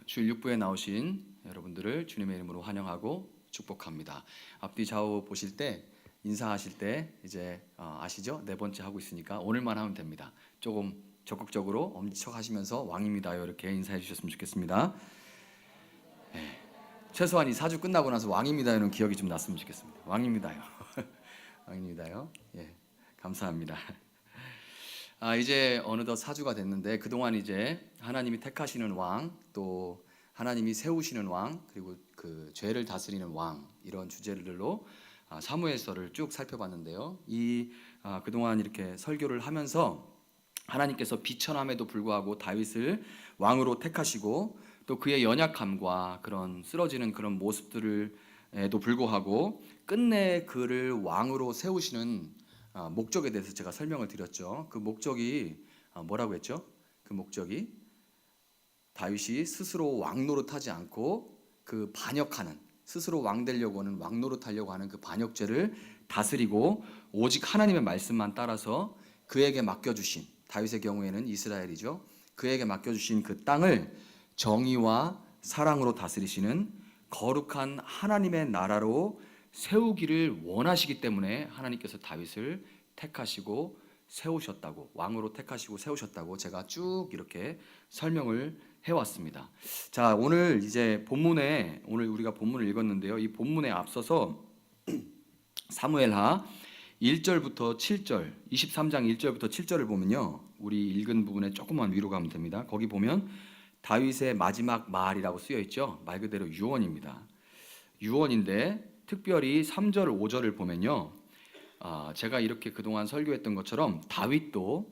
주일 6부에 나오신 여러분들을 주님의 이름으로 환영하고 축복합니다. 앞뒤 좌우 보실 때 인사하실 때 이제 아시죠? 네 번째 하고 있으니까 오늘만 하면 됩니다. 조금 적극적으로 엄지척 하시면서 왕입니다요 이렇게 인사해 주셨으면 좋겠습니다. 네. 최소한 이 4주 끝나고 나서 왕입니다요는 기억이 좀 났으면 좋겠습니다. 왕입니다요. 왕입니다요. 예, 감사합니다. 이제 어느덧 4주가 됐는데 그동안 이제 하나님이 택하시는 왕, 또 하나님이 세우시는 왕, 그리고 그 죄를 다스리는 왕, 이런 주제들로 사무엘서를 쭉 살펴봤는데요. 그동안 이렇게 설교를 하면서 하나님께서 비천함에도 불구하고 다윗을 왕으로 택하시고 또 그의 연약함과 그런 쓰러지는 그런 모습들에도 불구하고 끝내 그를 왕으로 세우시는 목적에 대해서 제가 설명을 드렸죠. 그 목적이 뭐라고 했죠? 그 목적이 다윗이 스스로 왕 노릇하지 않고 그 반역하는, 스스로 왕 되려고 하는, 왕 노릇하려고 하는 그 반역죄를 다스리고 오직 하나님의 말씀만 따라서 그에게 맡겨주신, 다윗의 경우에는 이스라엘이죠. 그에게 맡겨주신 그 땅을 정의와 사랑으로 다스리시는 거룩한 하나님의 나라로 세우기를 원하시기 때문에 하나님께서 다윗을 택하시고 세우셨다고, 왕으로 택하시고 세우셨다고 제가 쭉 이렇게 설명을 해왔습니다. 자, 오늘 이제 오늘 우리가 본문을 읽었는데요. 이 본문에 앞서서 사무엘하 1절부터 7절, 23장 1절부터 7절을 보면요, 우리 읽은 부분에 조금만 위로 가면 됩니다. 거기 보면 다윗의 마지막 말이라고 쓰여 있죠. 말 그대로 유언입니다. 유언인데 특별히 3절, 5절을 보면요, 제가 이렇게 그동안 설교했던 것처럼 다윗도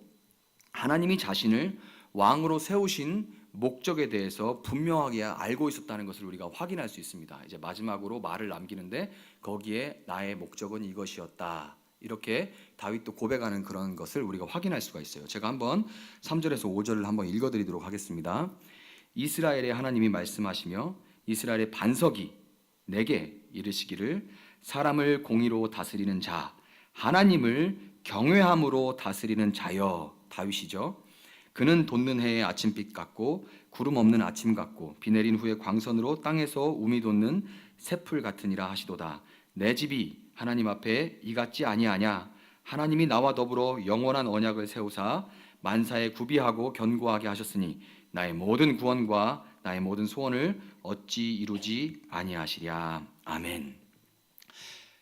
하나님이 자신을 왕으로 세우신 목적에 대해서 분명하게 알고 있었다는 것을 우리가 확인할 수 있습니다. 이제 마지막으로 말을 남기는데 거기에 나의 목적은 이것이었다, 이렇게 다윗도 고백하는 그런 것을 우리가 확인할 수가 있어요. 제가 한번 3절에서 5절을 한번 읽어드리도록 하겠습니다. 이스라엘의 하나님이 말씀하시며 이스라엘의 반석이 내게 이르시기를 사람을 공의로 다스리는 자, 하나님을 경외함으로 다스리는 자여. 다윗이죠. 그는 돋는 해의 아침빛 같고 구름 없는 아침 같고 비 내린 후에 광선으로 땅에서 우미 돋는 새풀 같으니라 하시도다. 내 집이 하나님 앞에 이같지 아니하냐. 하나님이 나와 더불어 영원한 언약을 세우사 만사에 구비하고 견고하게 하셨으니 나의 모든 구원과 나의 모든 소원을 어찌 이루지 아니하시랴. 아멘.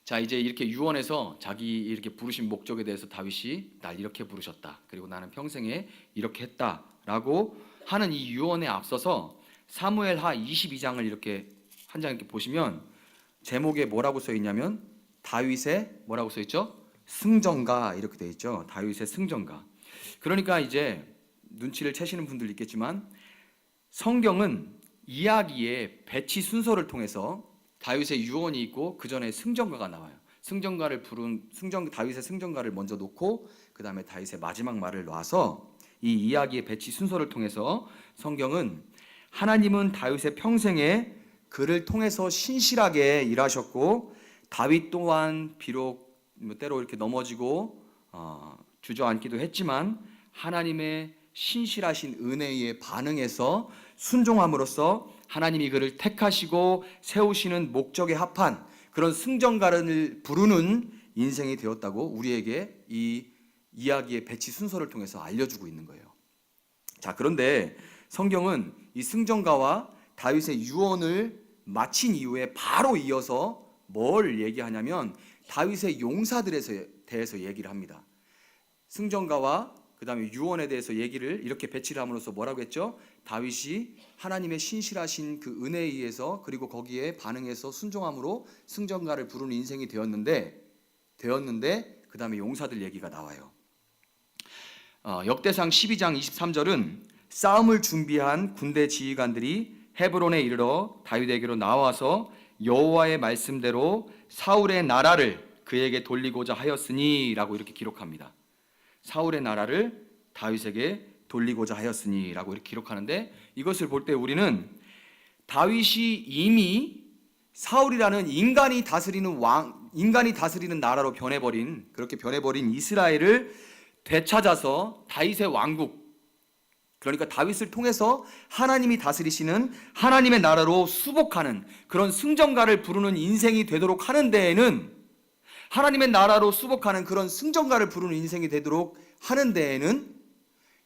자, 이제 이렇게 유언해서 자기 이렇게 부르신 목적에 대해서 다윗이 날 이렇게 부르셨다, 그리고 나는 평생에 이렇게 했다라고 하는 이 유언에 앞서서 사무엘하 22장을 이렇게 한 장 이렇게 보시면 제목에 뭐라고 써 있냐면 다윗의 뭐라고 써 있죠? 승전가, 이렇게 돼 있죠. 다윗의 승전가. 그러니까 이제 눈치를 채시는 분들 있겠지만 성경은 이야기의 배치 순서를 통해서 다윗의 유언이 있고 그 전에 승전가가 나와요. 다윗의 승전가를 먼저 놓고 그 다음에 다윗의 마지막 말을 놔서 이 이야기의 배치 순서를 통해서 성경은 하나님은 다윗의 평생에 그를 통해서 신실하게 일하셨고 다윗 또한 비록 때로 이렇게 넘어지고 주저앉기도 했지만 하나님의 신실하신 은혜에 반응해서 순종함으로써 하나님이 그를 택하시고 세우시는 목적에 합한 그런 승전가를 부르는 인생이 되었다고 우리에게 이 이야기의 배치 순서를 통해서 알려주고 있는 거예요. 자, 그런데 성경은 이 승전가와 다윗의 유언을 마친 이후에 바로 이어서 뭘 얘기하냐면 다윗의 용사들에 대해서 얘기를 합니다. 승전가와 그 다음에 유언에 대해서 얘기를 이렇게 배치를 함으로써 뭐라고 했죠? 다윗이 하나님의 신실하신 그 은혜에 의해서 그리고 거기에 반응해서 순종함으로 승전가를 부르는 인생이 되었는데 그 다음에 용사들 얘기가 나와요. 역대상 12장 23절은 싸움을 준비한 군대 지휘관들이 헤브론에 이르러 다윗에게로 나와서 여호와의 말씀대로 사울의 나라를 그에게 돌리고자 하였으니 라고 이렇게 기록합니다. 사울의 나라를 다윗에게 돌리고자 하였으니 라고 이렇게 기록하는데, 이것을 볼 때 우리는 다윗이 이미 사울이라는 인간이 다스리는 나라로 그렇게 변해버린 이스라엘을 되찾아서 다윗의 왕국, 그러니까 다윗을 통해서 하나님이 다스리시는 하나님의 나라로 수복하는 그런 승전가를 부르는 인생이 되도록 하는 데에는, 하나님의 나라로 수복하는 그런 승전가를 부르는 인생이 되도록 하는 데에는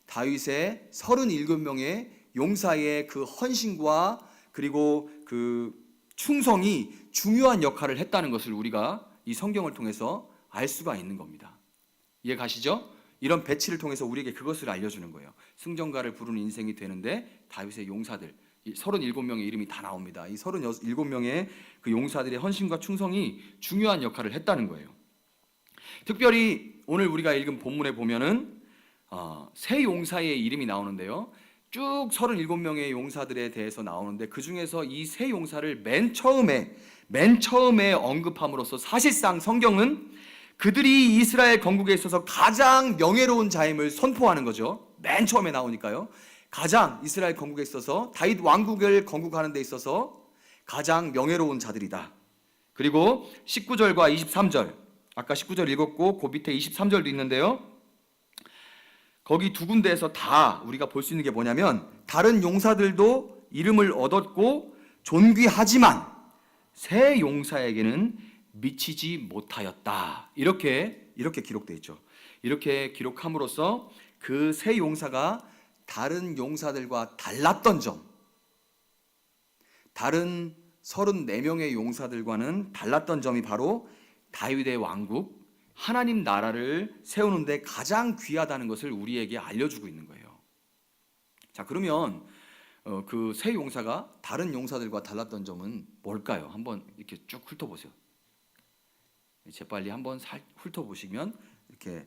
다윗의 37명의 용사의 그 헌신과 그리고 그 충성이 중요한 역할을 했다는 것을 우리가 이 성경을 통해서 알 수가 있는 겁니다. 이해 가시죠? 이런 배치를 통해서 우리에게 그것을 알려주는 거예요. 승전가를 부르는 인생이 되는데 다윗의 용사들 37명의 이름이 다 나옵니다. 이 37명의 그 용사들의 헌신과 충성이 중요한 역할을 했다는 거예요. 특별히 오늘 우리가 읽은 본문에 보면은 세 용사의 이름이 나오는데요. 쭉 37명의 용사들에 대해서 나오는데 그 중에서 이 세 용사를 맨 처음에 언급함으로써 사실상 성경은 그들이 이스라엘 건국에 있어서 가장 명예로운 자임을 선포하는 거죠. 맨 처음에 나오니까요. 가장 이스라엘 건국에 있어서 다윗 왕국을 건국하는 데 있어서 가장 명예로운 자들이다. 그리고 19절과 23절, 아까 19절 읽었고 그 밑에 23절도 있는데요. 거기 두 군데에서 다 우리가 볼 수 있는 게 뭐냐면 다른 용사들도 이름을 얻었고 존귀하지만 새 용사에게는 미치지 못하였다. 이렇게 기록되어 있죠. 이렇게 기록함으로써 그 새 용사가 다른 용사들과 달랐던 점, 다른 34명의 용사들과는 달랐던 점이 바로 다윗의 왕국, 하나님 나라를 세우는데 가장 귀하다는 것을 우리에게 알려주고 있는 거예요. 자, 그러면 그 새 용사가 다른 용사들과 달랐던 점은 뭘까요? 한번 이렇게 쭉 훑어보세요. 재빨리 한번 훑어보시면 이렇게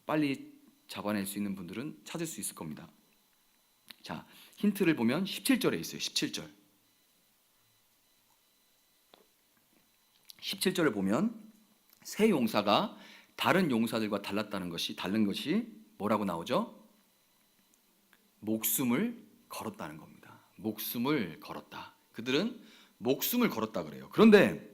빨리 잡아낼 수 있는 분들은 찾을 수 있을 겁니다. 자, 힌트를 보면 17절에 있어요. 17절을 보면 새 용사가 다른 용사들과 다른 것이 뭐라고 나오죠? 목숨을 걸었다는 겁니다. 목숨을 걸었다. 그들은 목숨을 걸었다 그래요. 그런데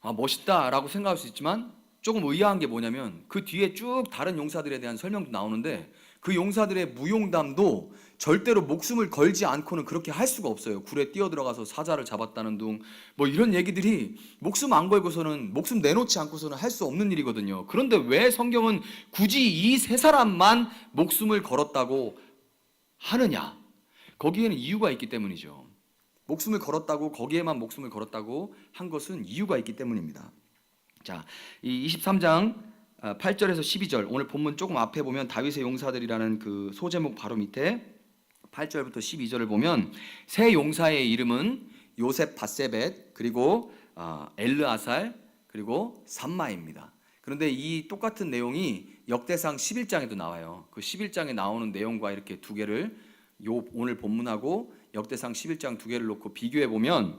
멋있다라고 생각할 수 있지만 조금 의아한 게 뭐냐면 그 뒤에 쭉 다른 용사들에 대한 설명도 나오는데 그 용사들의 무용담도 절대로 목숨을 걸지 않고는 그렇게 할 수가 없어요. 굴에 뛰어들어가서 사자를 잡았다는 둥 뭐 이런 얘기들이 목숨 안 걸고서는, 목숨 내놓지 않고서는 할 수 없는 일이거든요. 그런데 왜 성경은 굳이 이 세 사람만 목숨을 걸었다고 하느냐? 거기에는 이유가 있기 때문이죠. 목숨을 걸었다고, 거기에만 목숨을 걸었다고 한 것은 이유가 있기 때문입니다. 자, 이 23장 8절에서 12절, 오늘 본문 조금 앞에 보면 다윗의 용사들이라는 그 소제목 바로 밑에 8절부터 12절을 보면 세 용사의 이름은 요셉 바세벳, 그리고 엘르아살, 그리고 삼마입니다. 그런데 이 똑같은 내용이 역대상 11장에도 나와요. 그 11장에 나오는 내용과 이렇게 두 개를 오늘 본문하고 역대상 11장 두 개를 놓고 비교해 보면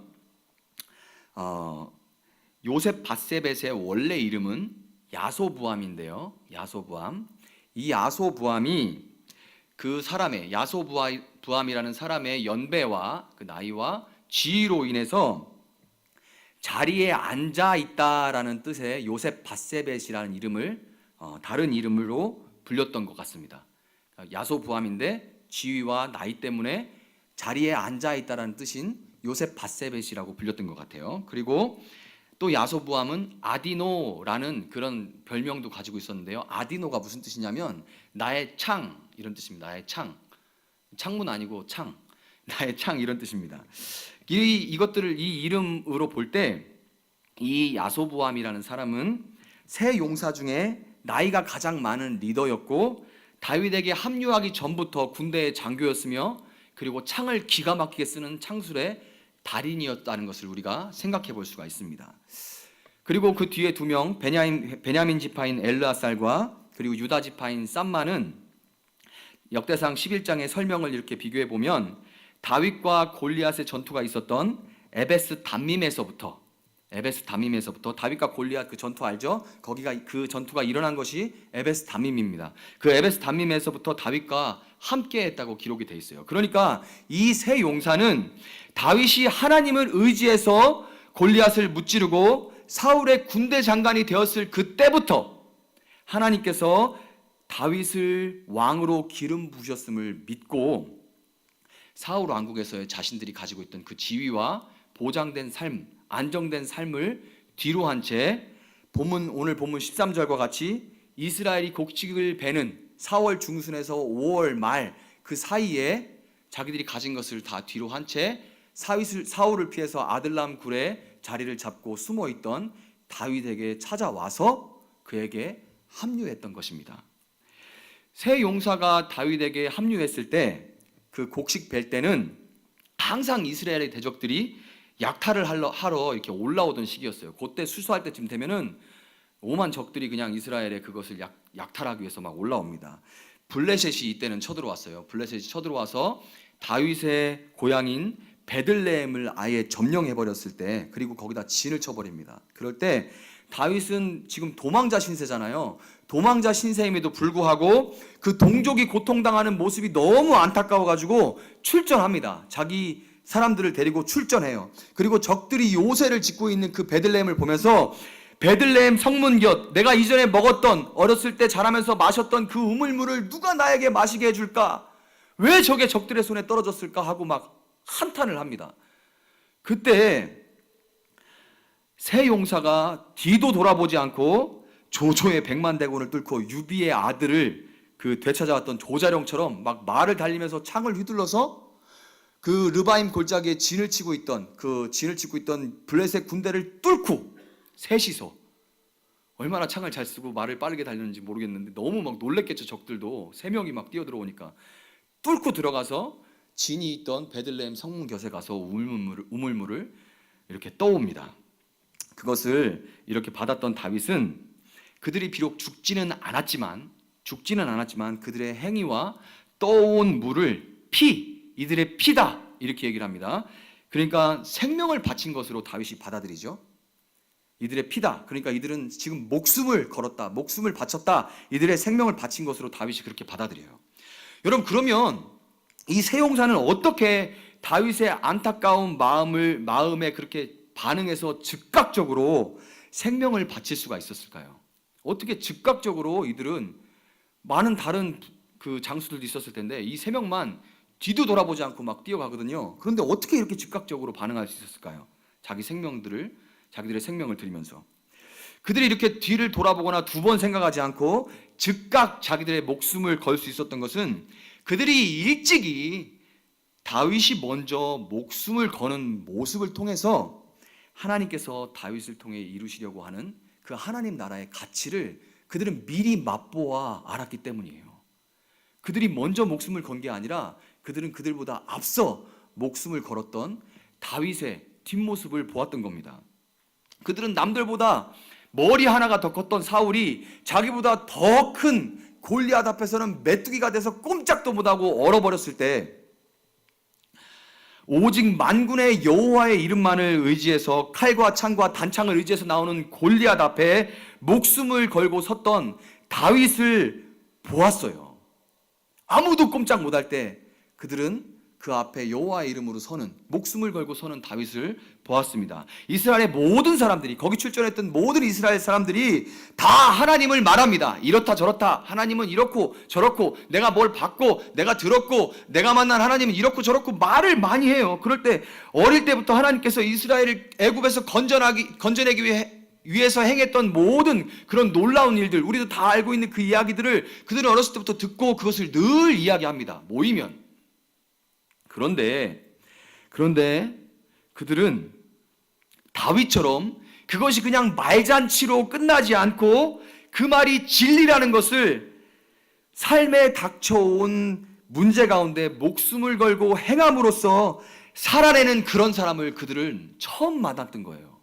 요셉 바세벳의 원래 이름은 야소부암인데요. 야소부암. 이 야소부암이 그 사람의 야소부암이라는 사람의 연배와 그 나이와 지위로 인해서 자리에 앉아 있다라는 뜻의 요셉 바세벳이라는 이름을 다른 이름으로 불렸던 것 같습니다. 야소부암인데 지위와 나이 때문에 자리에 앉아 있다라는 뜻인 요셉 바세벳이라고 불렸던 것 같아요. 그리고 또 야소부암은 아디노라는 그런 별명도 가지고 있었는데요. 아디노가 무슨 뜻이냐면 나의 창 이런 뜻입니다. 나의 창. 창문 아니고 창. 나의 창 이런 뜻입니다. 이것들을 이 이름으로 볼 때 이 야소부암이라는 사람은 세 용사 중에 나이가 가장 많은 리더였고 다윗에게 합류하기 전부터 군대의 장교였으며 그리고 창을 기가 막히게 쓰는 창술의 달인이었다는 것을 우리가 생각해 볼 수가 있습니다. 그리고 그 뒤에 두 명, 베냐민 지파인 엘르아살과 그리고 유다 지파인 쌈마는 역대상 11장의 설명을 이렇게 비교해 보면 다윗과 골리앗의 전투가 있었던 에베스 담밈에서부터 다윗과 골리앗 그 전투 알죠? 거기가 그 전투가 일어난 것이 에베스 담밈입니다. 그 에베스 담밈에서부터 다윗과 함께 했다고 기록이 돼 있어요. 그러니까 이 세 용사는 다윗이 하나님을 의지해서 골리앗을 무찌르고 사울의 군대 장관이 되었을 그때부터 하나님께서 다윗을 왕으로 기름 부으셨음을 믿고 사울 왕국에서의 자신들이 가지고 있던 그 지위와 보장된 삶, 안정된 삶을 뒤로 한 채 오늘 본문 13절과 같이 이스라엘이 곡식을 베는 4월 중순에서 5월 말 그 사이에 자기들이 가진 것을 다 뒤로 한 채 사울을 피해서 아들람 굴에 자리를 잡고 숨어있던 다윗에게 찾아와서 그에게 합류했던 것입니다. 새 용사가 다윗에게 합류했을 때 그 곡식 벨 때는 항상 이스라엘의 대적들이 약탈을 하러 이렇게 올라오던 시기였어요. 그때 수수할 때쯤 되면은 오만 적들이 그냥 이스라엘의 그것을 약탈하기 위해서 막 올라옵니다. 블레셋이 이때는 쳐들어왔어요. 블레셋이 쳐들어와서 다윗의 고향인 베들레헴을 아예 점령해 버렸을 때, 그리고 거기다 진을 쳐버립니다. 그럴 때 다윗은 지금 도망자 신세잖아요. 도망자 신세임에도 불구하고 그 동족이 고통당하는 모습이 너무 안타까워가지고 출전합니다. 자기 사람들을 데리고 출전해요. 그리고 적들이 요새를 짓고 있는 그 베들레헴을 보면서 베들레헴 성문 곁 내가 이전에 먹었던, 어렸을 때 자라면서 마셨던 그 우물물을 누가 나에게 마시게 해줄까? 왜 저게 적들의 손에 떨어졌을까? 하고 막 한탄을 합니다. 그때 새 용사가 뒤도 돌아보지 않고 조조의 100만 대군을 뚫고 유비의 아들을 그 되찾아왔던 조자룡처럼 막 말을 달리면서 창을 휘둘러서 그 르바임 골짜기에 진을 치고 있던 블레셋 군대를 뚫고 셋이서, 얼마나 창을 잘 쓰고 말을 빠르게 달렸는지 모르겠는데 너무 막 놀랬겠죠. 적들도 3명이 막 뛰어들어오니까 뚫고 들어가서 진이 있던 베들레헴 성문 곁에 가서 우물물을 이렇게 떠옵니다. 그것을 이렇게 받았던 다윗은 그들이 비록 죽지는 않았지만 그들의 행위와 떠온 물을 이들의 피다 이렇게 얘기를 합니다. 그러니까 생명을 바친 것으로 다윗이 받아들이죠. 이들의 피다. 그러니까 이들은 지금 목숨을 걸었다, 목숨을 바쳤다, 이들의 생명을 바친 것으로 다윗이 그렇게 받아들여요. 여러분, 그러면 이 새 용사는 어떻게 다윗의 안타까운 마음에 그렇게 반응해서 즉각적으로 생명을 바칠 수가 있었을까요? 어떻게 즉각적으로 이들은, 많은 다른 그 장수들도 있었을 텐데 이 3명만 뒤도 돌아보지 않고 막 뛰어가거든요. 그런데 어떻게 이렇게 즉각적으로 반응할 수 있었을까요? 자기들의 생명을 들이면서 그들이 이렇게 뒤를 돌아보거나 2번 생각하지 않고 즉각 자기들의 목숨을 걸 수 있었던 것은 그들이 일찍이 다윗이 먼저 목숨을 거는 모습을 통해서 하나님께서 다윗을 통해 이루시려고 하는 그 하나님 나라의 가치를 그들은 미리 맛보아 알았기 때문이에요. 그들이 먼저 목숨을 건 게 아니라 그들은 그들보다 앞서 목숨을 걸었던 다윗의 뒷모습을 보았던 겁니다. 그들은 남들보다 머리 하나가 더 컸던 사울이 자기보다 더 큰 골리앗 앞에서는 메뚜기가 돼서 꼼짝도 못하고 얼어버렸을 때 오직 만군의 여호와의 이름만을 의지해서 칼과 창과 단창을 의지해서 나오는 골리앗 앞에 목숨을 걸고 섰던 다윗을 보았어요. 아무도 꼼짝 못할 때 그들은 그 앞에 여호와의 이름으로 서는, 목숨을 걸고 서는 다윗을 보았습니다. 이스라엘의 모든 사람들이, 거기 출전했던 모든 이스라엘 사람들이 다 하나님을 말합니다. 이렇다 저렇다, 하나님은 이렇고 저렇고, 내가 뭘 받고 내가 들었고 내가 만난 하나님은 이렇고 저렇고 말을 많이 해요. 그럴 때 어릴 때부터 하나님께서 이스라엘을 애굽에서 건져내기 위해서 행했던 모든 그런 놀라운 일들, 우리도 다 알고 있는 그 이야기들을 그들은 어렸을 때부터 듣고 그것을 늘 이야기합니다. 모이면. 그런데 그들은 다윗처럼 그것이 그냥 말잔치로 끝나지 않고 그 말이 진리라는 것을 삶에 닥쳐온 문제 가운데 목숨을 걸고 행함으로써 살아내는 그런 사람을 그들은 처음 만났던 거예요.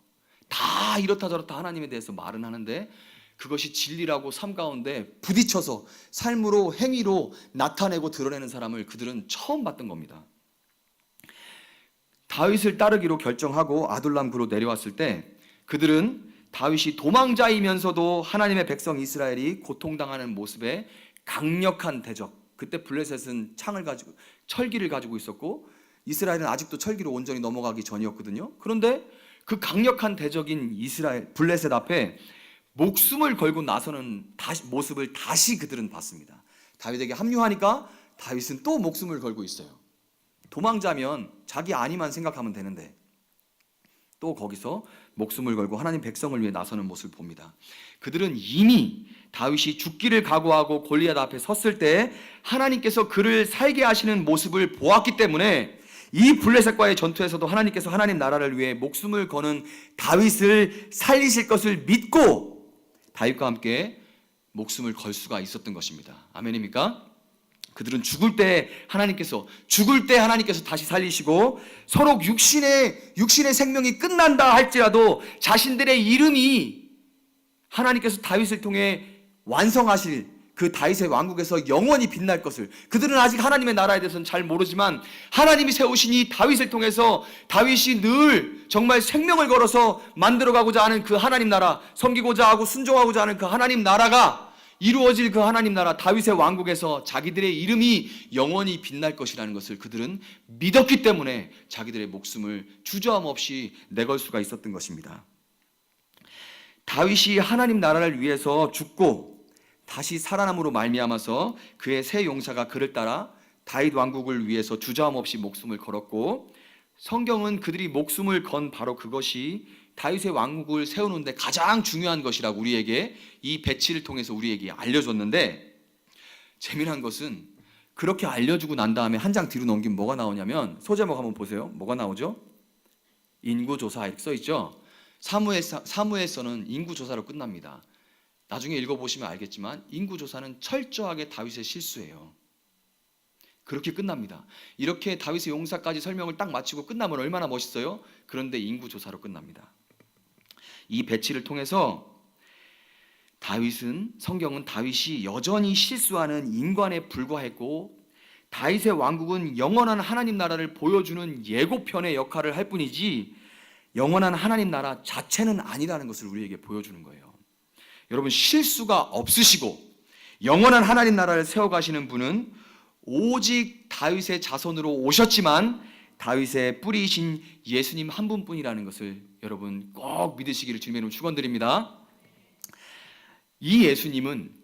다 이렇다 저렇다 하나님에 대해서 말은 하는데 그것이 진리라고 삶 가운데 부딪혀서 삶으로, 행위로 나타내고 드러내는 사람을 그들은 처음 봤던 겁니다. 다윗을 따르기로 결정하고 아둘람굴로 내려왔을 때 그들은 다윗이 도망자이면서도 하나님의 백성 이스라엘이 고통당하는 모습에 강력한 대적, 그때 블레셋은 철기를 가지고 있었고 이스라엘은 아직도 철기로 온전히 넘어가기 전이었거든요. 그런데 그 강력한 대적인 블레셋 앞에 목숨을 걸고 나서는 모습을 다시 그들은 봤습니다. 다윗에게 합류하니까 다윗은 또 목숨을 걸고 있어요. 도망자면 자기 안위만 생각하면 되는데 또 거기서 목숨을 걸고 하나님 백성을 위해 나서는 모습을 봅니다. 그들은 이미 다윗이 죽기를 각오하고 골리앗 앞에 섰을 때 하나님께서 그를 살게 하시는 모습을 보았기 때문에 이 블레셋과의 전투에서도 하나님께서 하나님 나라를 위해 목숨을 거는 다윗을 살리실 것을 믿고 다윗과 함께 목숨을 걸 수가 있었던 것입니다. 아멘입니까? 그들은 죽을 때 하나님께서 다시 살리시고 서로 육신의 생명이 끝난다 할지라도 자신들의 이름이 하나님께서 다윗을 통해 완성하실 그 다윗의 왕국에서 영원히 빛날 것을, 그들은 아직 하나님의 나라에 대해서는 잘 모르지만 하나님이 세우신 이 다윗을 통해서 다윗이 늘 정말 생명을 걸어서 만들어가고자 하는 그 하나님 나라, 섬기고자 하고 순종하고자 하는 그 하나님 나라가 이루어질 그 하나님 나라 다윗의 왕국에서 자기들의 이름이 영원히 빛날 것이라는 것을 그들은 믿었기 때문에 자기들의 목숨을 주저함 없이 내걸 수가 있었던 것입니다. 다윗이 하나님 나라를 위해서 죽고 다시 살아남으로 말미암아서 그의 새 용사가 그를 따라 다윗 왕국을 위해서 주저함 없이 목숨을 걸었고, 성경은 그들이 목숨을 건 바로 그것이 다윗의 왕국을 세우는데 가장 중요한 것이라고 우리에게 이 배치를 통해서 우리에게 알려줬는데, 재미난 것은 그렇게 알려주고 난 다음에 한 장 뒤로 넘기면 뭐가 나오냐면, 소제목 한번 보세요. 뭐가 나오죠? 인구조사 이렇게 써있죠. 사무에서는 인구조사로 끝납니다. 나중에 읽어보시면 알겠지만 인구조사는 철저하게 다윗의 실수예요. 그렇게 끝납니다. 이렇게 다윗의 용사까지 설명을 딱 마치고 끝나면 얼마나 멋있어요? 그런데 인구조사로 끝납니다. 이 배치를 통해서 성경은 다윗이 여전히 실수하는 인간에 불과했고 다윗의 왕국은 영원한 하나님 나라를 보여주는 예고편의 역할을 할 뿐이지 영원한 하나님 나라 자체는 아니라는 것을 우리에게 보여주는 거예요. 여러분, 실수가 없으시고 영원한 하나님 나라를 세워가시는 분은 오직 다윗의 자손으로 오셨지만 다윗의 뿌리이신 예수님 한 분뿐이라는 것을 여러분 꼭 믿으시기를 주님의 이름으로 축원드립니다. 이 예수님은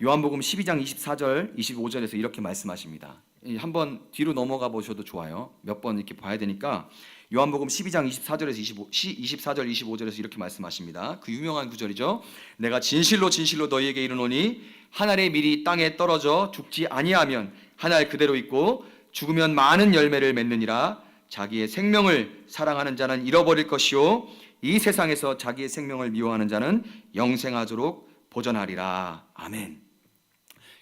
요한복음 12장 24절 25절에서 이렇게 말씀하십니다. 한번 뒤로 넘어가 보셔도 좋아요. 몇 번 이렇게 봐야 되니까. 요한복음 12장 24절에서 24절 25절에서 이렇게 말씀하십니다. 그 유명한 구절이죠. 내가 진실로 진실로 너희에게 이르노니 한 알의 밀이 땅에 떨어져 죽지 아니하면 한 알 그대로 있고 죽으면 많은 열매를 맺느니라. 자기의 생명을 사랑하는 자는 잃어버릴 것이요 이 세상에서 자기의 생명을 미워하는 자는 영생하도록 보전하리라. 아멘.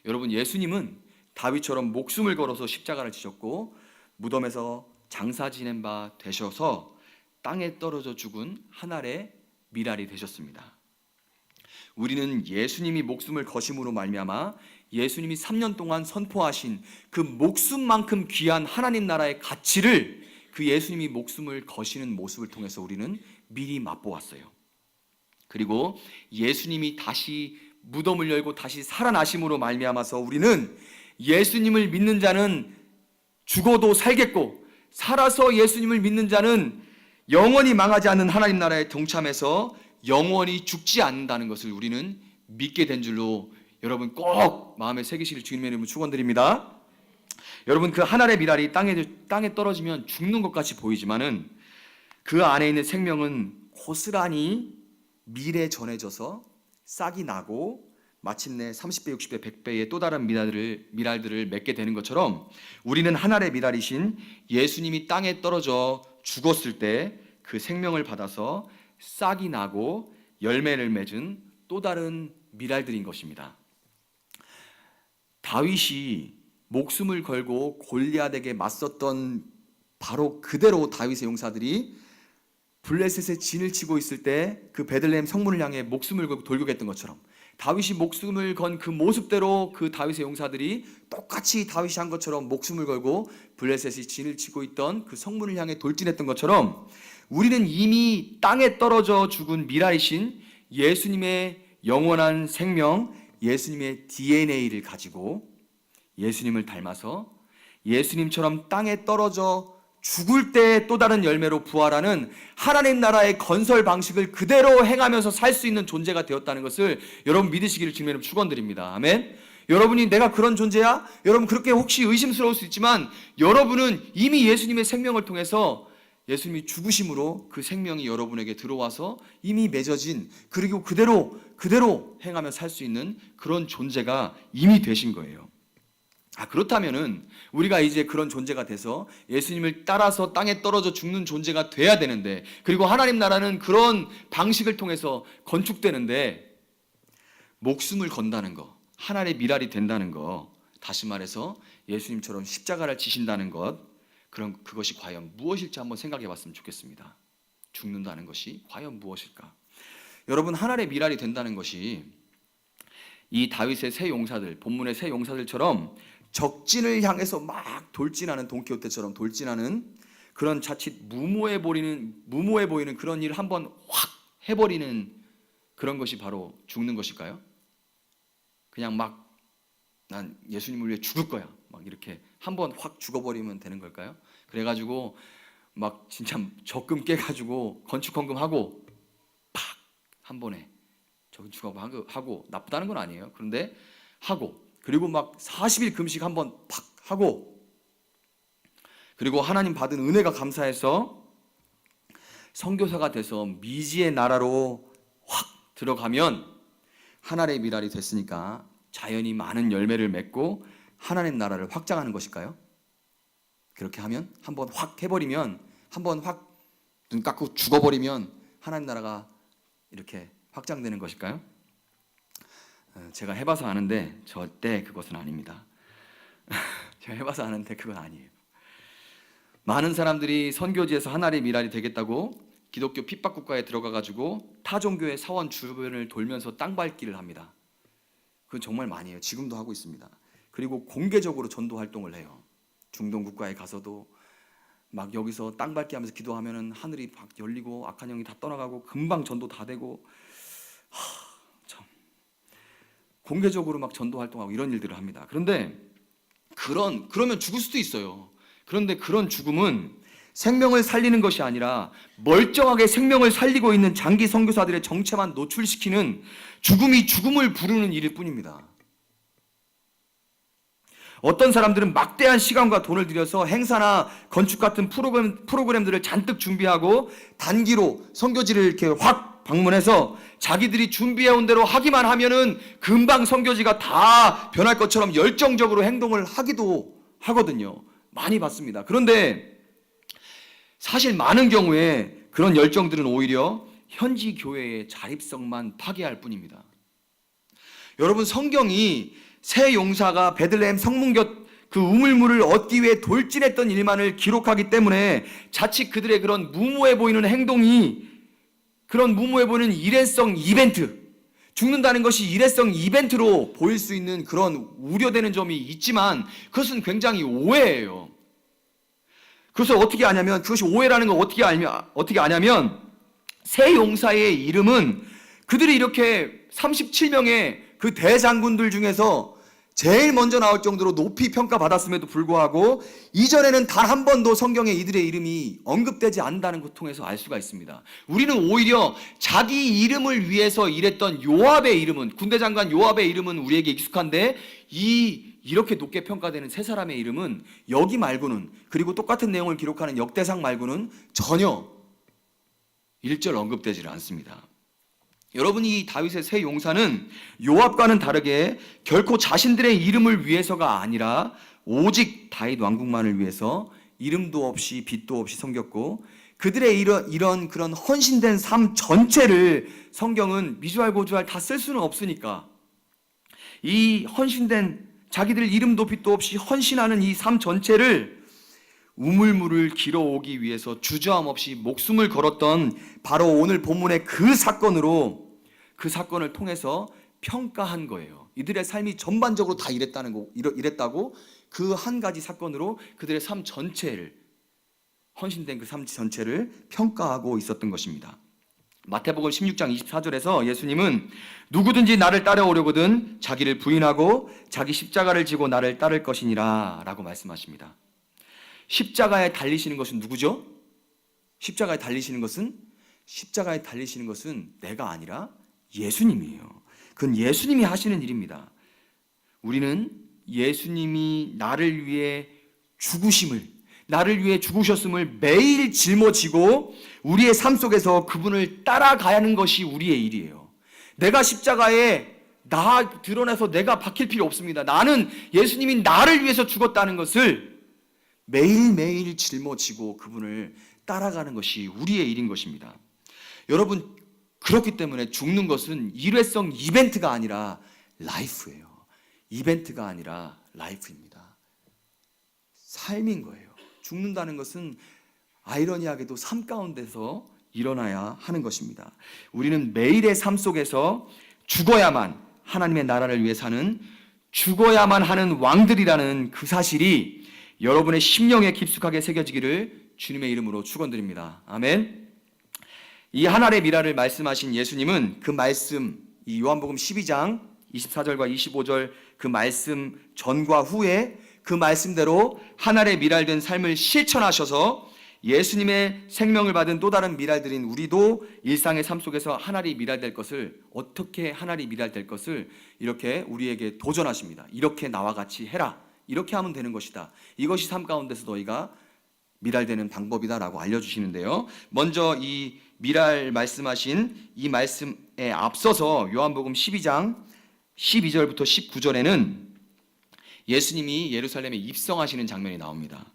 여러분, 예수님은 다윗처럼 목숨을 걸어서 십자가를 지셨고 무덤에서 장사 지낸 바 되셔서 땅에 떨어져 죽은 한 알의 밀알이 되셨습니다. 우리는 예수님이 목숨을 거심으로 말미암아 예수님이 3년 동안 선포하신 그 목숨만큼 귀한 하나님 나라의 가치를 그 예수님이 목숨을 거시는 모습을 통해서 우리는 미리 맛보았어요. 그리고 예수님이 다시 무덤을 열고 다시 살아나심으로 말미암아서 우리는 예수님을 믿는 자는 죽어도 살겠고 살아서 예수님을 믿는 자는 영원히 망하지 않는 하나님 나라에 동참해서 영원히 죽지 않는다는 것을 우리는 믿게 된 줄로 여러분 꼭 마음에 새기시길 주님의 이름으로 축원드립니다. 여러분, 그 한 알의 밀알이 땅에 떨어지면 죽는 것 같이 보이지만은 그 안에 있는 생명은 고스란히 밀에 전해져서 싹이 나고 마침내 30배, 60배, 100배의 또 다른 밀알들을 맺게 되는 것처럼 우리는 한 알의 밀알이신 예수님이 땅에 떨어져 죽었을 때 그 생명을 받아서 싹이 나고 열매를 맺은 또 다른 밀알들인 것입니다. 다윗이 목숨을 걸고 골리앗에게 맞섰던 바로 그대로 다윗의 용사들이 블레셋의 진을 치고 있을 때 그 베들레헴 성문을 향해 목숨을 걸고 돌격했던 것처럼 다윗이 목숨을 건 그 모습대로 그 다윗의 용사들이 똑같이 다윗이 한 것처럼 목숨을 걸고 블레셋이 진을 치고 있던 그 성문을 향해 돌진했던 것처럼 우리는 이미 땅에 떨어져 죽은 밀알이신 예수님의 영원한 생명, 예수님의 DNA를 가지고 예수님을 닮아서 예수님처럼 땅에 떨어져 죽을 때 또 다른 열매로 부활하는 하나님 나라의 건설 방식을 그대로 행하면서 살 수 있는 존재가 되었다는 것을 여러분 믿으시기를 주님의 축원드립니다. 아멘. 여러분이 내가 그런 존재야? 여러분 그렇게 혹시 의심스러울 수 있지만 여러분은 이미 예수님의 생명을 통해서 예수님이 죽으심으로 그 생명이 여러분에게 들어와서 이미 맺어진, 그리고 그대로 행하며 살 수 있는 그런 존재가 이미 되신 거예요. 그렇다면은 우리가 이제 그런 존재가 돼서 예수님을 따라서 땅에 떨어져 죽는 존재가 돼야 되는데, 그리고 하나님 나라는 그런 방식을 통해서 건축되는데 목숨을 건다는 거, 하나님의 미랄이 된다는 거, 다시 말해서 예수님처럼 십자가를 지신다는 것, 그것이 과연 무엇일지 한번 생각해 봤으면 좋겠습니다. 죽는다는 것이 과연 무엇일까? 여러분, 하나님의 미랄이 된다는 것이 이 다윗의 세 용사들, 본문의 세 용사들처럼 적진을 향해서 막 돌진하는, 돈키호테처럼 돌진하는 그런 자칫 무모해 보이는 그런 일을 한번 확 해버리는 그런 것이 바로 죽는 것일까요? 그냥 막 난 예수님을 위해 죽을 거야, 막 이렇게 한번 확 죽어버리면 되는 걸까요? 그래가지고 막 진짜 적금 깨가지고 건축헌금하고 팍 한 번에 하고, 나쁘다는 건 아니에요. 그런데 하고, 그리고 막 40일 금식 한번 팍 하고, 그리고 하나님 받은 은혜가 감사해서 선교사가 돼서 미지의 나라로 확 들어가면 하나님의 미랄이 됐으니까 자연히 많은 열매를 맺고 하나님 나라를 확장하는 것일까요? 그렇게 하면, 한번 확 해버리면, 한번 확 눈 감고 죽어버리면 하나님 나라가 이렇게 확장되는 것일까요? 제가 해봐서 아는데 절대 그것은 아닙니다. 제가 해봐서 아는데 그건 아니에요. 많은 사람들이 선교지에서 하나님의 미랄이 되겠다고 기독교 핍박국가에 들어가가지고 타종교의 사원 주변을 돌면서 땅 밟기를 합니다. 그건 정말 많이 해요. 지금도 하고 있습니다. 그리고 공개적으로 전도 활동을 해요. 중동 국가에 가서도 막 여기서 땅 밟기 하면서 기도하면은 하늘이 막 열리고 악한 영이 다 떠나가고 금방 전도 다 되고, 참 공개적으로 막 전도 활동하고 이런 일들을 합니다. 그런데 그러면 죽을 수도 있어요. 그런데 그런 죽음은 생명을 살리는 것이 아니라 멀쩡하게 생명을 살리고 있는 장기 선교사들의 정체만 노출시키는 죽음이 죽음을 부르는 일일 뿐입니다. 어떤 사람들은 막대한 시간과 돈을 들여서 행사나 건축 같은 프로그램들을 잔뜩 준비하고 단기로 선교지를 이렇게 확 방문해서 자기들이 준비해온 대로 하기만 하면은 금방 선교지가 다 변할 것처럼 열정적으로 행동을 하기도 하거든요. 많이 봤습니다. 그런데 사실 많은 경우에 그런 열정들은 오히려 현지 교회의 자립성만 파괴할 뿐입니다. 여러분, 성경이 세 용사가 베들레헴 성문 곁 그 우물물을 얻기 위해 돌진했던 일만을 기록하기 때문에 자칫 그들의 그런 무모해 보이는 행동이, 그런 무모해 보이는 일회성 이벤트, 죽는다는 것이 일회성 이벤트로 보일 수 있는 그런 우려되는 점이 있지만 그것은 굉장히 오해예요. 그래서 어떻게 아냐면, 그것이 오해라는 걸 어떻게 아냐면 세 용사의 이름은 그들이 이렇게 37명의 그 대장군들 중에서 제일 먼저 나올 정도로 높이 평가받았음에도 불구하고 이전에는 단 한 번도 성경에 이들의 이름이 언급되지 않는다는 것 통해서 알 수가 있습니다. 우리는 오히려 자기 이름을 위해서 일했던 요압의 이름은, 군대 장관 요압의 이름은 우리에게 익숙한데 이렇게 높게 평가되는 세 사람의 이름은 여기 말고는, 그리고 똑같은 내용을 기록하는 역대상 말고는 전혀 일절 언급되지를 않습니다. 여러분이 이 다윗의 세 용사는 요압과는 다르게 결코 자신들의 이름을 위해서가 아니라 오직 다윗 왕국만을 위해서 이름도 없이 빛도 없이 섬겼고, 그들의 이런 그런 헌신된 삶 전체를 성경은 미주알 고주알 다 쓸 수는 없으니까 이 헌신된, 자기들 이름도 빛도 없이 헌신하는 이 삶 전체를 우물물을 길어오기 위해서 주저함 없이 목숨을 걸었던 바로 오늘 본문의 그 사건을 통해서 평가한 거예요. 이들의 삶이 전반적으로 다 이랬다고 그 한 가지 사건으로 그들의 삶 전체를, 헌신된 그 삶 전체를 평가하고 있었던 것입니다. 마태복음 16장 24절에서 예수님은 누구든지 나를 따라오려거든 자기를 부인하고 자기 십자가를 지고 나를 따를 것이니라 라고 말씀하십니다. 십자가에 달리시는 것은 누구죠? 십자가에 달리시는 것은 내가 아니라 예수님이에요. 그건 예수님이 하시는 일입니다. 우리는 예수님이 나를 위해 죽으셨음을 매일 짊어지고 우리의 삶 속에서 그분을 따라가야 하는 것이 우리의 일이에요. 내가 십자가에 나 드러내서 내가 박힐 필요 없습니다. 나는 예수님이 나를 위해서 죽었다는 것을 매일매일 짊어지고 그분을 따라가는 것이 우리의 일인 것입니다. 여러분, 그렇기 때문에 죽는 것은 일회성 이벤트가 아니라 라이프예요. 이벤트가 아니라 라이프입니다. 삶인 거예요. 죽는다는 것은 아이러니하게도 삶 가운데서 일어나야 하는 것입니다. 우리는 매일의 삶 속에서 죽어야만 하나님의 나라를 위해 사는, 죽어야만 하는 왕들이라는 그 사실이 여러분의 심령에 깊숙하게 새겨지기를 주님의 이름으로 축원드립니다. 아멘. 이 하늘의 미라를 말씀하신 예수님은 그 말씀, 이 요한복음 12장 24절과 25절 그 말씀 전과 후에 그 말씀대로 하늘의 미랄된 삶을 실천하셔서 예수님의 생명을 받은 또 다른 미랄들인 우리도 일상의 삶 속에서 하늘이 미랄될 것을, 어떻게 하늘이 미랄될 것을 이렇게 우리에게 도전하십니다. 이렇게 나와 같이 해라. 이렇게 하면 되는 것이다. 이것이 삶 가운데서 너희가 미랄되는 방법이다라고 알려주시는데요. 먼저 이 미랄 말씀하신 이 말씀에 앞서서 요한복음 12장 12절부터 19절에는 예수님이 예루살렘에 입성하시는 장면이 나옵니다.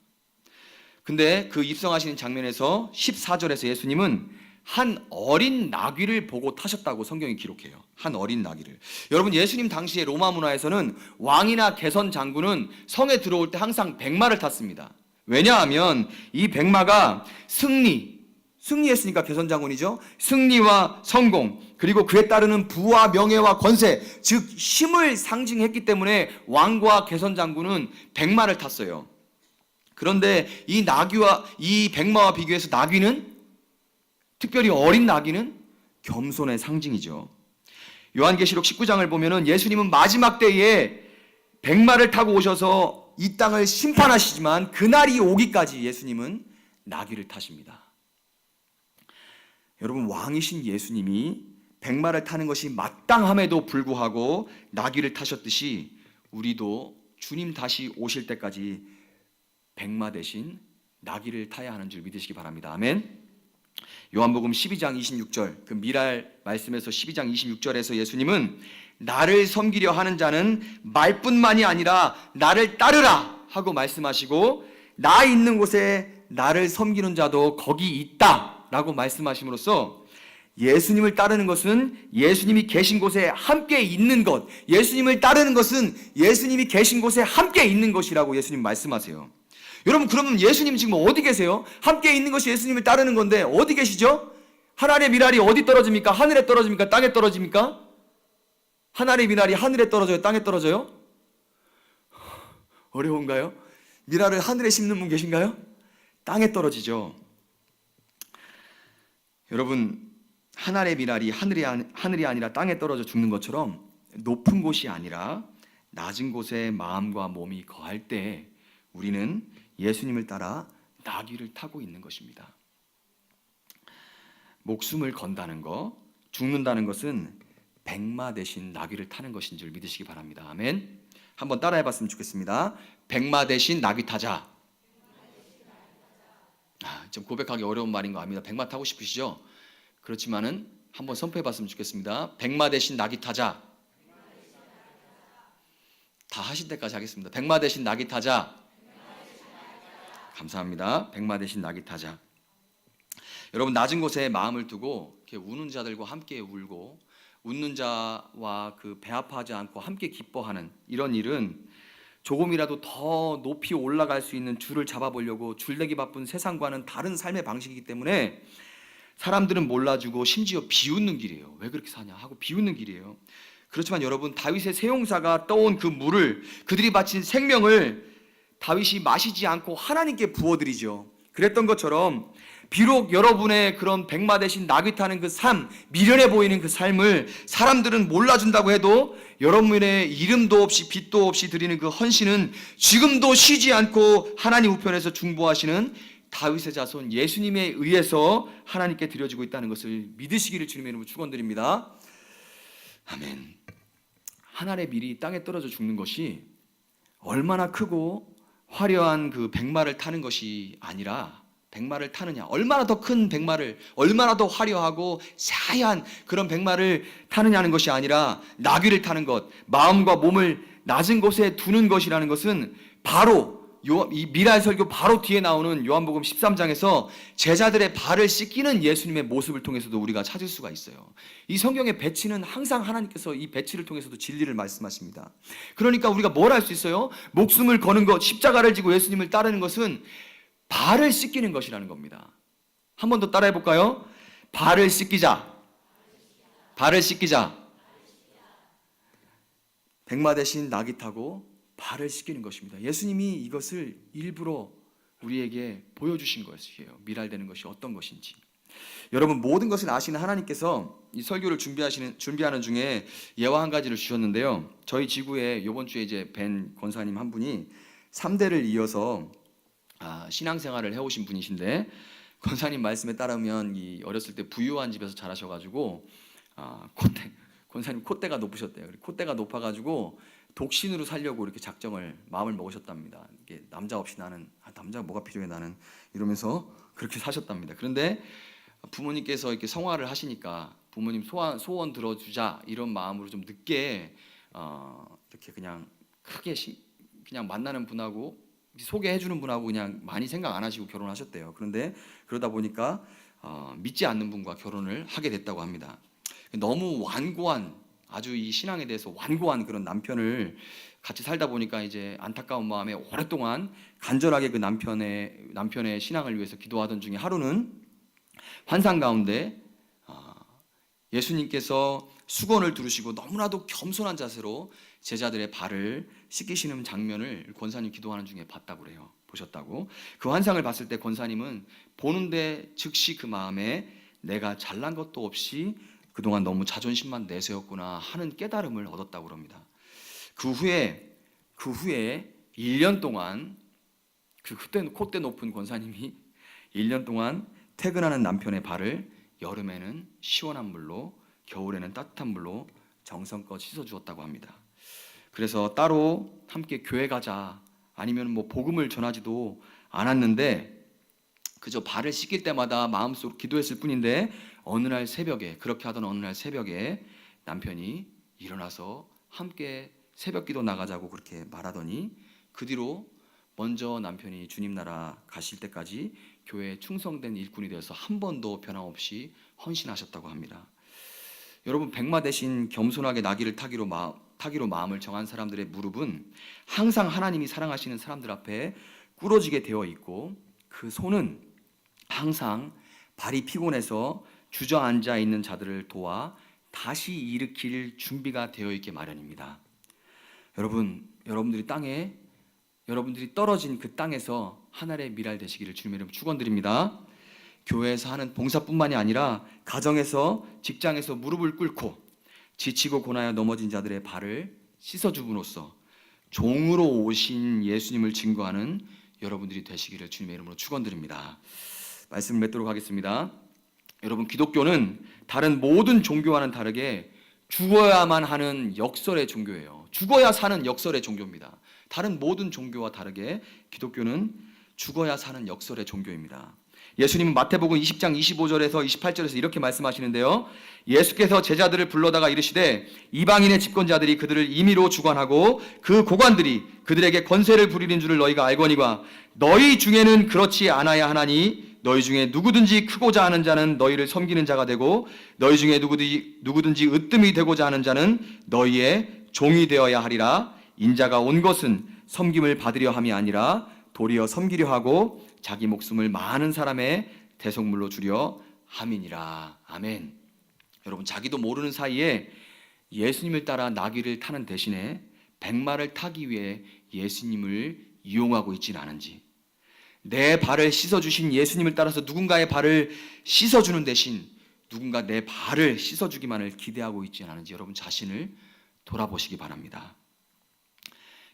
근데 그 입성하시는 장면에서 14절에서 예수님은 한 어린 나귀를 보고 타셨다고 성경이 기록해요. 한 어린 나귀를. 여러분, 예수님 당시에 로마 문화에서는 왕이나 개선 장군은 성에 들어올 때 항상 백마를 탔습니다. 왜냐하면 이 백마가 승리했으니까 개선 장군이죠. 승리와 성공, 그리고 그에 따르는 부와 명예와 권세, 즉 힘을 상징했기 때문에 왕과 개선 장군은 백마를 탔어요. 그런데 이 나귀와 이 백마와 비교해서 나귀는, 특별히 어린 나귀는 겸손의 상징이죠. 요한계시록 19장을 보면은 예수님은 마지막 때에 백마를 타고 오셔서 이 땅을 심판하시지만 그날이 오기까지 예수님은 나귀를 타십니다. 여러분, 왕이신 예수님이 백마를 타는 것이 마땅함에도 불구하고 나귀를 타셨듯이 우리도 주님 다시 오실 때까지 백마 대신 나귀를 타야 하는 줄 믿으시기 바랍니다. 아멘. 요한복음 12장 26절 그 미랄 말씀에서 12장 26절에서 예수님은 나를 섬기려 하는 자는 말뿐만이 아니라 나를 따르라 하고 말씀하시고, 나 있는 곳에 나를 섬기는 자도 거기 있다 라고 말씀하심으로써 예수님을 따르는 것은 예수님이 계신 곳에 함께 있는 것, 예수님을 따르는 것은 예수님이 계신 곳에 함께 있는 것이라고 예수님 말씀하세요. 여러분, 그러면 예수님 지금 어디 계세요? 함께 있는 것이 예수님을 따르는 건데 어디 계시죠? 하늘의 미랄이 어디 떨어집니까? 하늘에 떨어집니까? 땅에 떨어집니까? 하늘의 미랄이 하늘에 떨어져요? 땅에 떨어져요? 어려운가요? 미랄을 하늘에 심는 분 계신가요? 땅에 떨어지죠. 여러분, 하늘의 미랄이 하늘이 아니라 땅에 떨어져 죽는 것처럼 높은 곳이 아니라 낮은 곳에 마음과 몸이 거할 때 우리는 예수님을 따라 나귀를 타고 있는 것입니다. 목숨을 건다는 것, 죽는다는 것은 백마 대신 나귀를 타는 것인 줄 믿으시기 바랍니다. 아멘. 한번 따라해 봤으면 좋겠습니다. 백마 대신 나귀 타자. 좀 고백하기 어려운 말인 거 압니다. 백마 타고 싶으시죠? 그렇지만은 한번 선포해 봤으면 좋겠습니다. 백마 대신 나귀 타자. 다 하신 때까지 하겠습니다. 백마 대신 나귀 타자. 감사합니다. 백마 대신 나귀 타자. 여러분, 낮은 곳에 마음을 두고 이렇게 우는 자들과 함께 울고 웃는 자와 그 배 아파하지 않고 함께 기뻐하는 이런 일은 조금이라도 더 높이 올라갈 수 있는 줄을 잡아보려고 줄내기 바쁜 세상과는 다른 삶의 방식이기 때문에 사람들은 몰라주고 심지어 비웃는 길이에요. 왜 그렇게 사냐 하고 비웃는 길이에요. 그렇지만 여러분, 다윗의 세용사가 떠온 그 물을, 그들이 바친 생명을 다윗이 마시지 않고 하나님께 부어드리죠. 그랬던 것처럼 비록 여러분의 그런 백마 대신 나귀 타는 그 삶, 미련해 보이는 그 삶을 사람들은 몰라준다고 해도 여러분의 이름도 없이 빛도 없이 드리는 그 헌신은 지금도 쉬지 않고 하나님 우편에서 중보하시는 다윗의 자손 예수님에 의해서 하나님께 드려지고 있다는 것을 믿으시기를 주님의 이름으로 축원드립니다. 아멘. 하늘의 밀이 땅에 떨어져 죽는 것이 얼마나 크고 화려한 그 백마를 타는 것이 아니라, 백마를 타느냐, 얼마나 더 큰 백마를, 얼마나 더 화려하고 자야한 그런 백마를 타느냐는 것이 아니라 나귀를 타는 것, 마음과 몸을 낮은 곳에 두는 것이라는 것은 바로 이 미랄 설교 바로 뒤에 나오는 요한복음 13장에서 제자들의 발을 씻기는 예수님의 모습을 통해서도 우리가 찾을 수가 있어요. 이 성경의 배치는 항상 하나님께서 이 배치를 통해서도 진리를 말씀하십니다. 그러니까 우리가 뭘 할 수 있어요? 목숨을 거는 것, 십자가를 지고 예수님을 따르는 것은 발을 씻기는 것이라는 겁니다. 한 번 더 따라해 볼까요? 발을 씻기자. 발을 씻기자. 백마 대신 나귀 타고 발을 씻기는 것입니다. 예수님이 이것을 일부러 우리에게 보여주신 것이에요. 미랄되는 것이 어떤 것인지. 여러분, 모든 것을 아시는 하나님께서 이 설교를 준비하는 중에 예화 한 가지를 주셨는데요. 저희 지구에 이번 주에 이제 뵌 권사님 한 분이 3대를 이어서 신앙생활을 해오신 분이신데, 권사님 말씀에 따르면 이 어렸을 때 부유한 집에서 자라셔가지고 권사님 콧대가 높으셨대요. 콧대가 높아가지고 독신으로 살려고 이렇게 마음을 먹으셨답니다. 이게 남자 없이 나는 남자가 뭐가 필요해 나는 이러면서 그렇게 사셨답니다. 그런데 부모님께서 이렇게 성화를 하시니까 부모님 소원 들어주자 이런 마음으로 좀 늦게 이렇게 그냥 크게 그냥 만나는 분하고 소개해주는 분하고 그냥 많이 생각 안 하시고 결혼하셨대요. 그런데 그러다 보니까 믿지 않는 분과 결혼을 하게 됐다고 합니다. 너무 완고한, 아주 이 신앙에 대해서 완고한 그런 남편을 같이 살다 보니까 이제 안타까운 마음에 오랫동안 간절하게 그 남편의 신앙을 위해서 기도하던 중에 하루는 환상 가운데 예수님께서 수건을 두르시고 너무나도 겸손한 자세로 제자들의 발을 씻기시는 장면을 권사님 기도하는 중에 봤다고 그래요. 보셨다고. 그 환상을 봤을 때 권사님은 보는데 즉시 그 마음에 내가 잘난 것도 없이 그동안 너무 자존심만 내세웠구나 하는 깨달음을 얻었다고 합니다. 그 후에 1년 동안 그때 콧대 높은 권사님이 1년 동안 퇴근하는 남편의 발을 여름에는 시원한 물로, 겨울에는 따뜻한 물로 정성껏 씻어주었다고 합니다. 그래서 따로 함께 교회 가자, 아니면 뭐 복음을 전하지도 않았는데 그저 발을 씻길 때마다 마음속으로 기도했을 뿐인데 그렇게 하던 어느 날 새벽에 남편이 일어나서 함께 새벽기도 나가자고 그렇게 말하더니 그 뒤로 먼저 남편이 주님 나라 가실 때까지 교회에 충성된 일꾼이 되어서 한 번도 변함없이 헌신하셨다고 합니다. 여러분, 백마 대신 겸손하게 나귀를 타기로 마음을 정한 사람들의 무릎은 항상 하나님이 사랑하시는 사람들 앞에 꿇어지게 되어 있고, 그 손은 항상 발이 피곤해서 주저앉아 있는 자들을 도와 다시 일으킬 준비가 되어 있게 마련입니다. 여러분들이 떨어진 그 땅에서 하늘의 미랄 되시기를 주님의 이름으로 축원드립니다. 교회에서 하는 봉사뿐만이 아니라 가정에서, 직장에서 무릎을 꿇고 지치고 고나여 넘어진 자들의 발을 씻어줌으로써 종으로 오신 예수님을 증거하는 여러분들이 되시기를 주님의 이름으로 축원드립니다. 말씀을 맺도록 하겠습니다. 여러분, 기독교는 다른 모든 종교와는 다르게 죽어야만 하는 역설의 종교예요. 죽어야 사는 역설의 종교입니다. 다른 모든 종교와 다르게 기독교는 죽어야 사는 역설의 종교입니다. 예수님은 마태복음 20장 25절에서 28절에서 이렇게 말씀하시는데요. 예수께서 제자들을 불러다가 이르시되 이방인의 집권자들이 그들을 임의로 주관하고 그 고관들이 그들에게 권세를 부리는 줄을 너희가 알거니와 너희 중에는 그렇지 않아야 하나니 너희 중에 누구든지 크고자 하는 자는 너희를 섬기는 자가 되고 너희 중에 누구든지 으뜸이 되고자 하는 자는 너희의 종이 되어야 하리라. 인자가 온 것은 섬김을 받으려 함이 아니라 도리어 섬기려 하고 자기 목숨을 많은 사람의 대속물로 주려 함이니라. 아멘. 여러분, 자기도 모르는 사이에 예수님을 따라 나귀를 타는 대신에 백마를 타기 위해 예수님을 이용하고 있지는 않은지, 내 발을 씻어주신 예수님을 따라서 누군가의 발을 씻어주는 대신 누군가 내 발을 씻어주기만을 기대하고 있지 않은지 여러분 자신을 돌아보시기 바랍니다.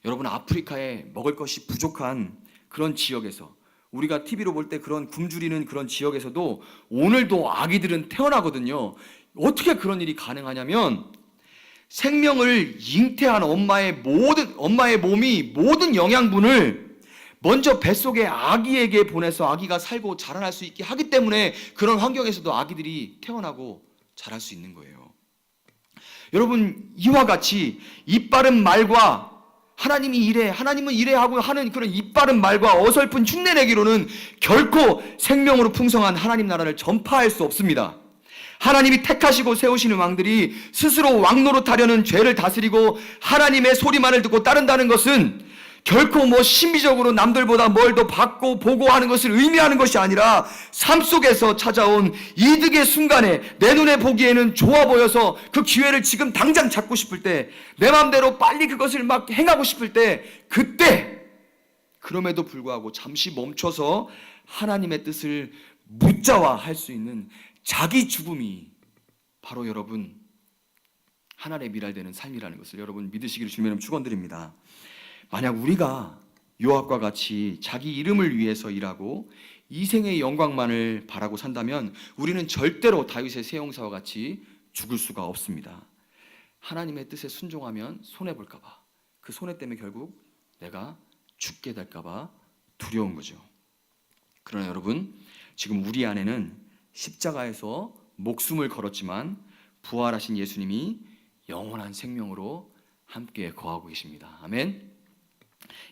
여러분, 아프리카에 먹을 것이 부족한 그런 지역에서, 우리가 TV로 볼 때 그런 굶주리는 그런 지역에서도 오늘도 아기들은 태어나거든요. 어떻게 그런 일이 가능하냐면 생명을 잉태한 엄마의 몸이 모든 영양분을 먼저 뱃속의 아기에게 보내서 아기가 살고 자라날 수 있게 하기 때문에 그런 환경에서도 아기들이 태어나고 자랄 수 있는 거예요. 여러분, 이와 같이 이빠른 말과 하나님은 이래 하고 하는 그런 이빠른 말과 어설픈 흉내내기로는 결코 생명으로 풍성한 하나님 나라를 전파할 수 없습니다. 하나님이 택하시고 세우시는 왕들이 스스로 왕노릇하려는 죄를 다스리고 하나님의 소리만을 듣고 따른다는 것은 결코 신비적으로 남들보다 뭘 더 받고 보고 하는 것을 의미하는 것이 아니라 삶 속에서 찾아온 이득의 순간에 내 눈에 보기에는 좋아 보여서 그 기회를 지금 당장 잡고 싶을 때, 내 마음대로 빨리 그것을 막 행하고 싶을 때, 그때 그럼에도 불구하고 잠시 멈춰서 하나님의 뜻을 묻자와 할 수 있는 자기 죽음이 바로 여러분 하늘에 미랄되는 삶이라는 것을 여러분 믿으시기를 주님의 이름으로 축원드립니다. 만약 우리가 요압과 같이 자기 이름을 위해서 일하고 이생의 영광만을 바라고 산다면 우리는 절대로 다윗의 세 용사와 같이 죽을 수가 없습니다. 하나님의 뜻에 순종하면 손해볼까 봐, 그 손해 때문에 결국 내가 죽게 될까 봐 두려운 거죠. 그러나 여러분, 지금 우리 안에는 십자가에서 목숨을 걸었지만 부활하신 예수님이 영원한 생명으로 함께 거하고 계십니다. 아멘.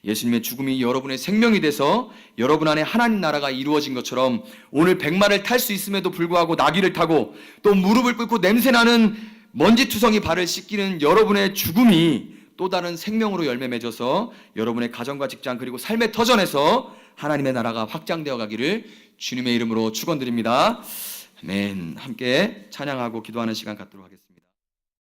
예수님의 죽음이 여러분의 생명이 돼서 여러분 안에 하나님 나라가 이루어진 것처럼 오늘 백마를 탈 수 있음에도 불구하고 나귀를 타고 또 무릎을 꿇고 냄새나는 먼지투성이 발을 씻기는 여러분의 죽음이 또 다른 생명으로 열매 맺어서 여러분의 가정과 직장 그리고 삶의 터전에서 하나님의 나라가 확장되어 가기를 주님의 이름으로 축원드립니다. 아멘. 함께 찬양하고 기도하는 시간 갖도록 하겠습니다.